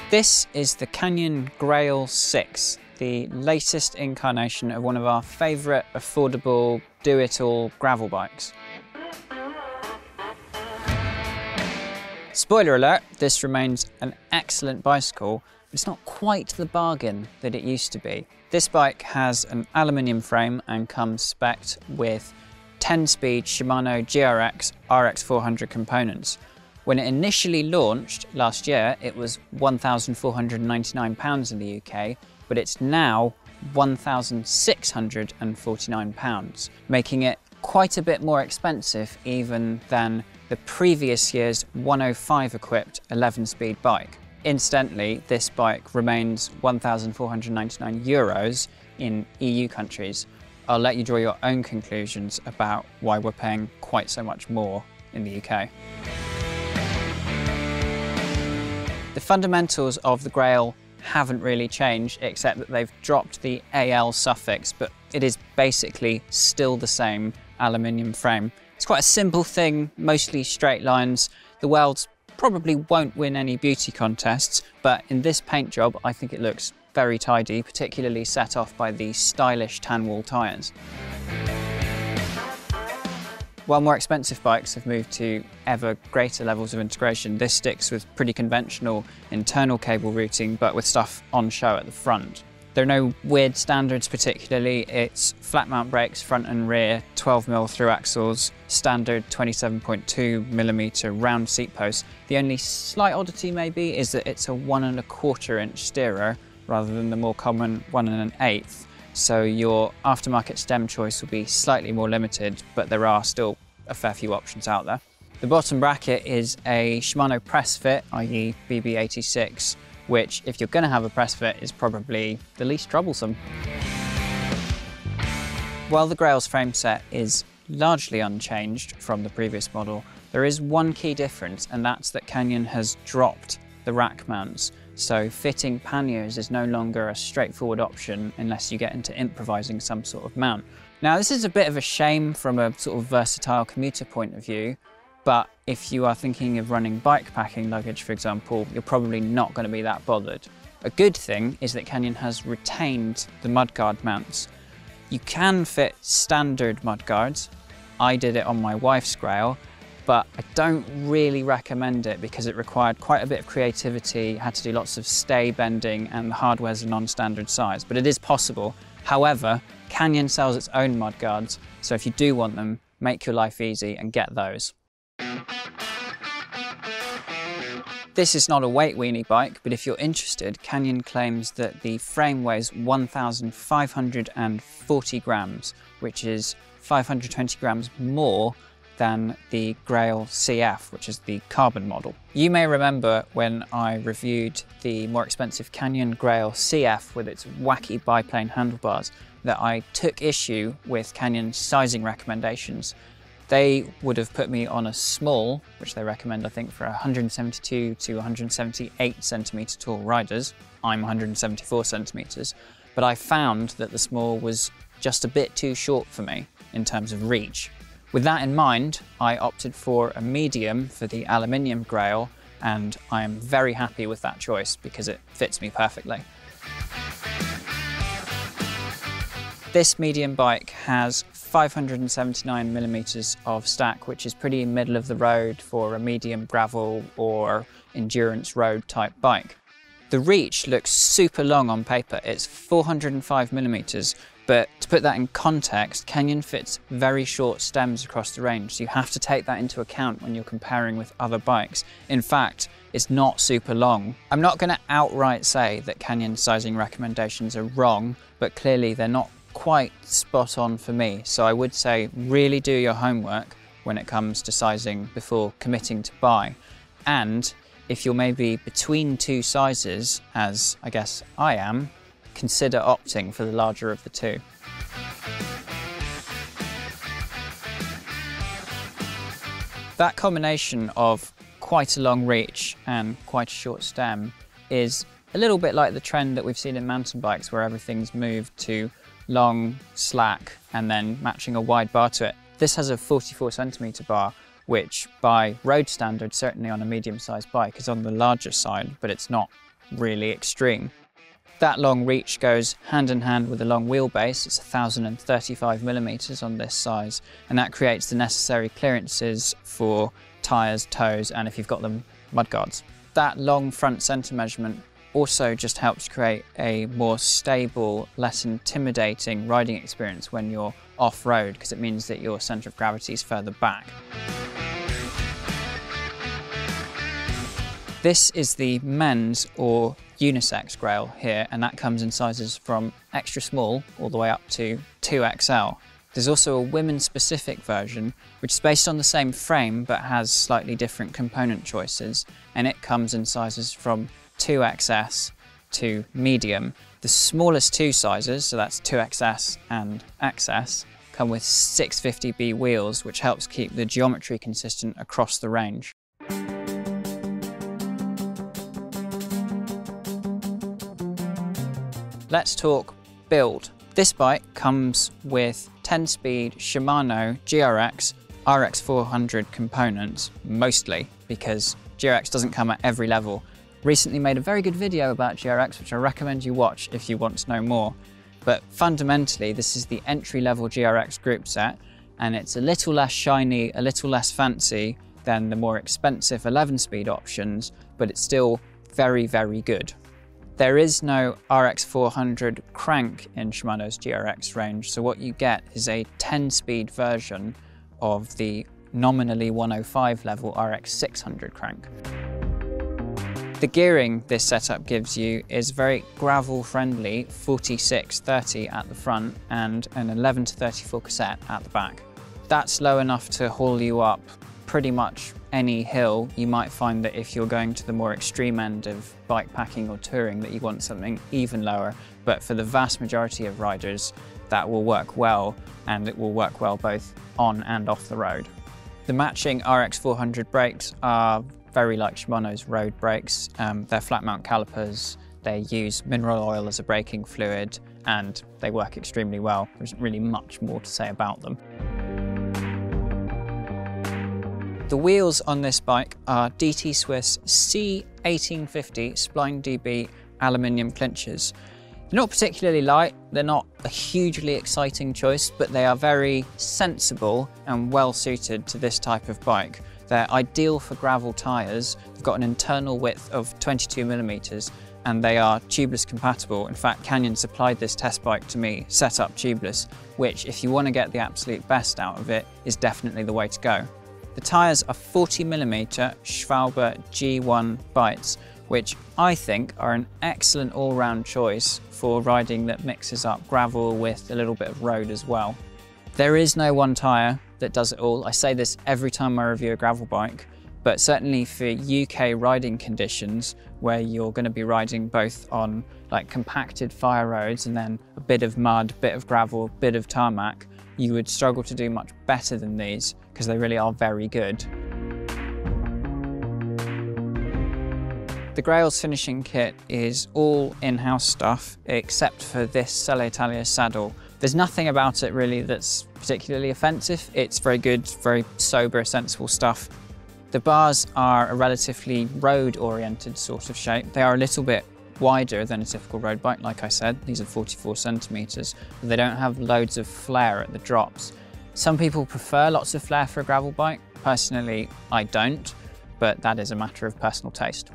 This is the Canyon Grail 6, the latest incarnation of one of our favourite affordable do-it-all gravel bikes. Spoiler alert, this remains an excellent bicycle, but it's not quite the bargain that it used to be. This bike has an aluminium frame and comes spec'd with 10-speed Shimano GRX RX400 components. When it initially launched last year, it was £1,499 in the UK, but it's now £1,649, making it quite a bit more expensive even than the previous year's 105 equipped 11-speed bike. Incidentally, this bike remains €1,499 in EU countries. I'll let you draw your own conclusions about why we're paying quite so much more in the UK. The fundamentals of the Grail haven't really changed, except that they've dropped the AL suffix, but it is basically still the same aluminium frame. It's quite a simple thing, mostly straight lines. The welds probably won't win any beauty contests, but in this paint job, I think it looks very tidy, particularly set off by the stylish tan wall tyres. While more expensive bikes have moved to ever greater levels of integration, this sticks with pretty conventional internal cable routing, but with stuff on show at the front. There are no weird standards particularly. It's flat mount brakes, front and rear, 12mm through axles, standard 27.2mm round seat posts. The only slight oddity maybe is that it's a 1¼ inch steerer rather than the more common 1 1/8. So your aftermarket stem choice will be slightly more limited, but there are still a fair few options out there. The bottom bracket is a Shimano press fit, i.e. BB86, which, if you're going to have a press fit, is probably the least troublesome. While the Grail's frame set is largely unchanged from the previous model, there is one key difference, and that's that Canyon has dropped the rack mounts. So fitting panniers is no longer a straightforward option unless you get into improvising some sort of mount. Now, this is a bit of a shame from a sort of versatile commuter point of view, but if you are thinking of running bike packing luggage, for example, you're probably not going to be that bothered. A good thing is that Canyon has retained the Mudguard mounts. You can fit standard mudguards. I did it on my wife's Grail, but I don't really recommend it because it required quite a bit of creativity, had to do lots of stay bending, and the hardware's a non-standard size, but it is possible. However, Canyon sells its own mudguards, so if you do want them, make your life easy and get those. This is not a weight weenie bike, but if you're interested, Canyon claims that the frame weighs 1,540 grams, which is 520 grams more than the Grail CF, which is the carbon model. You may remember when I reviewed the more expensive Canyon Grail CF with its wacky biplane handlebars that I took issue with Canyon's sizing recommendations. They would have put me on a small, which they recommend I think for 172 to 178 centimetre tall riders. I'm 174 centimetres, but I found that the small was just a bit too short for me in terms of reach. With that in mind, I opted for a medium for the aluminium Grail, and I am very happy with that choice because it fits me perfectly. This medium bike has 579mm of stack, which is pretty middle of the road for a medium gravel or endurance road type bike. The reach looks super long on paper. It's 405mm, but to put that in context, Canyon fits very short stems across the range, so you have to take that into account when you're comparing with other bikes. In fact, it's not super long. I'm not going to outright say that Canyon's sizing recommendations are wrong, but clearly they're not quite spot on for me, so I would say really do your homework when it comes to sizing before committing to buy. And if you're maybe between two sizes, as I guess I am, consider opting for the larger of the two. That combination of quite a long reach and quite a short stem is a little bit like the trend that we've seen in mountain bikes, where everything's moved to long, slack, and then matching a wide bar to it. This has a 44cm bar, which by road standards, certainly on a medium-sized bike, is on the larger side, but it's not really extreme. That long reach goes hand in hand with a long wheelbase. It's 1035mm on this size, and that creates the necessary clearances for tyres, toes, and if you've got them, mudguards. That long front centre measurement also just helps create a more stable, less intimidating riding experience when you're off-road, because it means that your centre of gravity is further back. This is the men's or unisex Grail here, and that comes in sizes from extra small all the way up to 2XL. There's also a women's specific version, which is based on the same frame but has slightly different component choices, and it comes in sizes from 2XS to medium. The smallest two sizes, so that's 2XS and XS, come with 650B wheels, which helps keep the geometry consistent across the range. Let's talk build. This bike comes with 10-speed Shimano GRX RX400 components, mostly, because GRX doesn't come at every level. Recently made a very good video about GRX, which I recommend you watch if you want to know more. But fundamentally, this is the entry-level GRX group set, and it's a little less shiny, a little less fancy than the more expensive 11-speed options, but it's still very, very good. There is no RX400 crank in Shimano's GRX range, so what you get is a 10-speed version of the nominally 105 level RX600 crank. The gearing this setup gives you is very gravel-friendly 46/30 at the front and an 11/34 cassette at the back. That's low enough to haul you up pretty much any hill. You might find that if you're going to the more extreme end of bike packing or touring that you want something even lower, but for the vast majority of riders that will work well, and it will work well both on and off the road. The matching RX400 brakes are very like Shimano's road brakes. They're flat mount calipers, they use mineral oil as a braking fluid, and they work extremely well. There's really much more to say about them. The wheels on this bike are DT Swiss C1850 Spline DB aluminium clinchers. They're not particularly light, they're not a hugely exciting choice, but they are very sensible and well suited to this type of bike. They're ideal for gravel tyres. They've got an internal width of 22mm and they are tubeless compatible. In fact, Canyon supplied this test bike to me set up tubeless, which if you want to get the absolute best out of it is definitely the way to go. The tyres are 40mm Schwalbe G1 bites, which I think are an excellent all-round choice for riding that mixes up gravel with a little bit of road as well. There is no one tyre that does it all. I say this every time I review a gravel bike, but certainly for UK riding conditions where you're going to be riding both on like compacted fire roads and then a bit of mud, bit of gravel, bit of tarmac, you would struggle to do much better than these because they really are very good. The Grail's finishing kit is all in-house stuff except for this Selle Italia saddle. There's nothing about it really that's particularly offensive. It's very good, very sober, sensible stuff. The bars are a relatively road-oriented sort of shape. They are a little bit wider than a typical road bike, like I said. These are 44cm, but they don't have loads of flare at the drops. Some people prefer lots of flare for a gravel bike. Personally, I don't, but that is a matter of personal taste.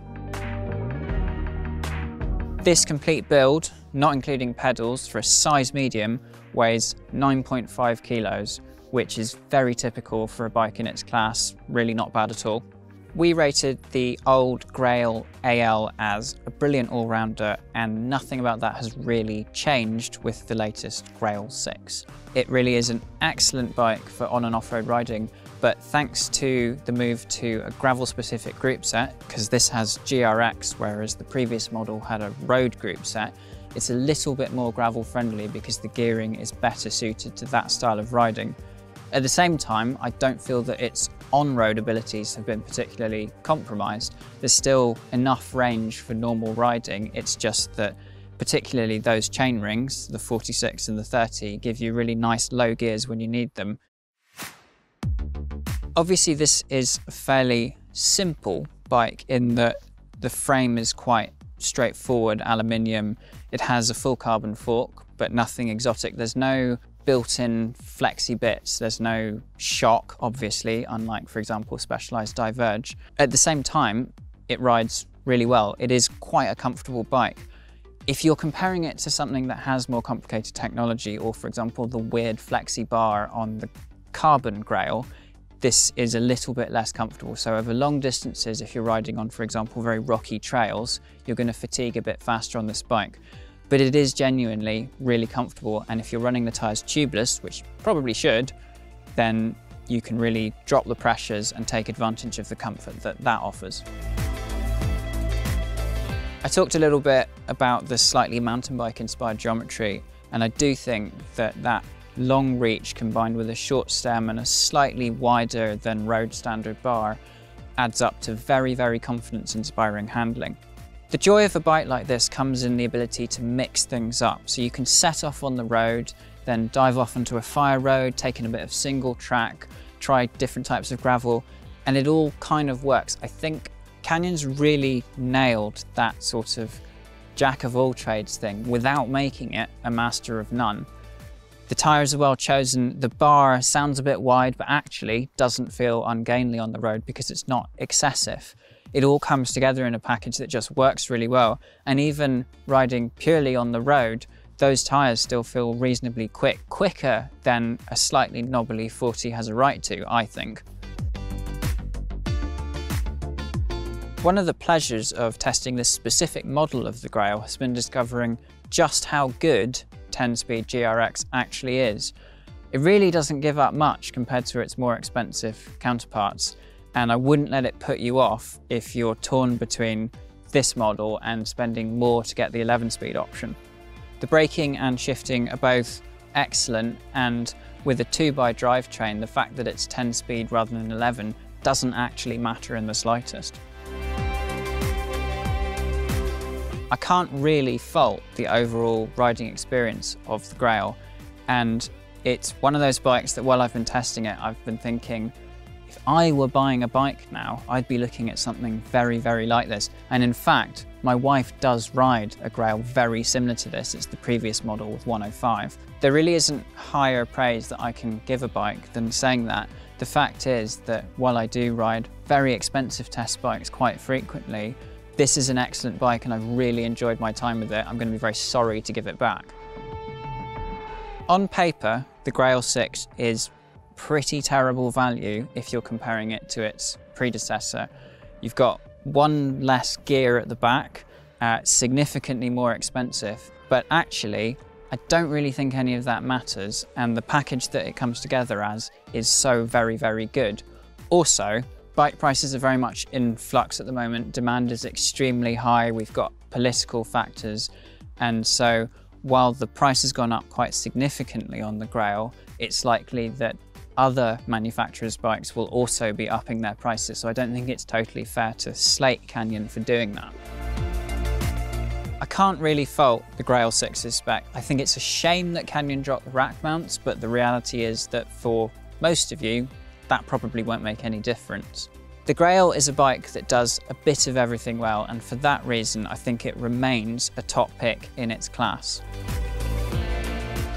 This complete build, not including pedals, for a size medium, weighs 9.5 kilos, which is very typical for a bike in its class, really not bad at all. We rated the old Grail AL as a brilliant all-rounder, and nothing about that has really changed with the latest Grail 6. It really is an excellent bike for on and off-road riding, but thanks to the move to a gravel-specific group set, because this has GRX, whereas the previous model had a road group set, it's a little bit more gravel-friendly because the gearing is better suited to that style of riding. At the same time, I don't feel that its on-road abilities have been particularly compromised. There's still enough range for normal riding, it's just that particularly those chain rings, the 46 and the 30, give you really nice low gears when you need them. Obviously this is a fairly simple bike in that the frame is quite straightforward aluminium. It has a full carbon fork, but nothing exotic. There's no built-in flexi bits. There's no shock, obviously, unlike, for example, Specialized Diverge. At the same time, it rides really well. It is quite a comfortable bike. If you're comparing it to something that has more complicated technology, or for example, the weird flexi bar on the Carbon Grail, this is a little bit less comfortable. So over long distances, if you're riding on, for example, very rocky trails, you're going to fatigue a bit faster on this bike. But it is genuinely really comfortable, and if you're running the tyres tubeless, which you probably should, then you can really drop the pressures and take advantage of the comfort that that offers. I talked a little bit about the slightly mountain bike inspired geometry, and I do think that that long reach combined with a short stem and a slightly wider than road standard bar adds up to very, very confidence inspiring handling. The joy of a bike like this comes in the ability to mix things up. So you can set off on the road, then dive off onto a fire road, taking a bit of single track, try different types of gravel, and it all kind of works. I think Canyon's really nailed that sort of jack of all trades thing without making it a master of none. The tyres are well chosen. The bar sounds a bit wide, but actually doesn't feel ungainly on the road because it's not excessive. It all comes together in a package that just works really well. And even riding purely on the road, those tyres still feel reasonably quick, quicker than a slightly knobbly 40 has a right to, I think. One of the pleasures of testing this specific model of the Grail has been discovering just how good 10-speed GRX actually is. It really doesn't give up much compared to its more expensive counterparts. And I wouldn't let it put you off if you're torn between this model and spending more to get the 11-speed option. The braking and shifting are both excellent, and with a 2x drivetrain, the fact that it's 10-speed rather than 11 doesn't actually matter in the slightest. I can't really fault the overall riding experience of the Grail, and it's one of those bikes that while I've been testing it, I've been thinking, if I were buying a bike now, I'd be looking at something very, very like this. And in fact, my wife does ride a Grail very similar to this. It's the previous model with 105. There really isn't higher praise that I can give a bike than saying that. The fact is that while I do ride very expensive test bikes quite frequently, this is an excellent bike and I've really enjoyed my time with it. I'm going to be very sorry to give it back. On paper, the Grail 6 is pretty terrible value if you're comparing it to its predecessor. You've got one less gear at the back, significantly more expensive, but actually I don't really think any of that matters, and the package that it comes together as is so very, very good. Also, bike prices are very much in flux at the moment. Demand is extremely high. We've got political factors, and so while the price has gone up quite significantly on the Grail, it's likely that other manufacturers' bikes will also be upping their prices, so I don't think it's totally fair to slate Canyon for doing that. I can't really fault the Grail 6's spec. I think it's a shame that Canyon dropped the rack mounts, but the reality is that for most of you, that probably won't make any difference. The Grail is a bike that does a bit of everything well, and for that reason, I think it remains a top pick in its class.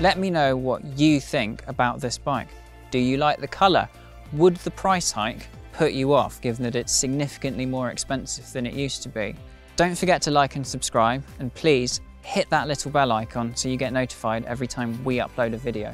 Let me know what you think about this bike. Do you like the colour? Would the price hike put you off, given that it's significantly more expensive than it used to be? Don't forget to like and subscribe, and please hit that little bell icon so you get notified every time we upload a video.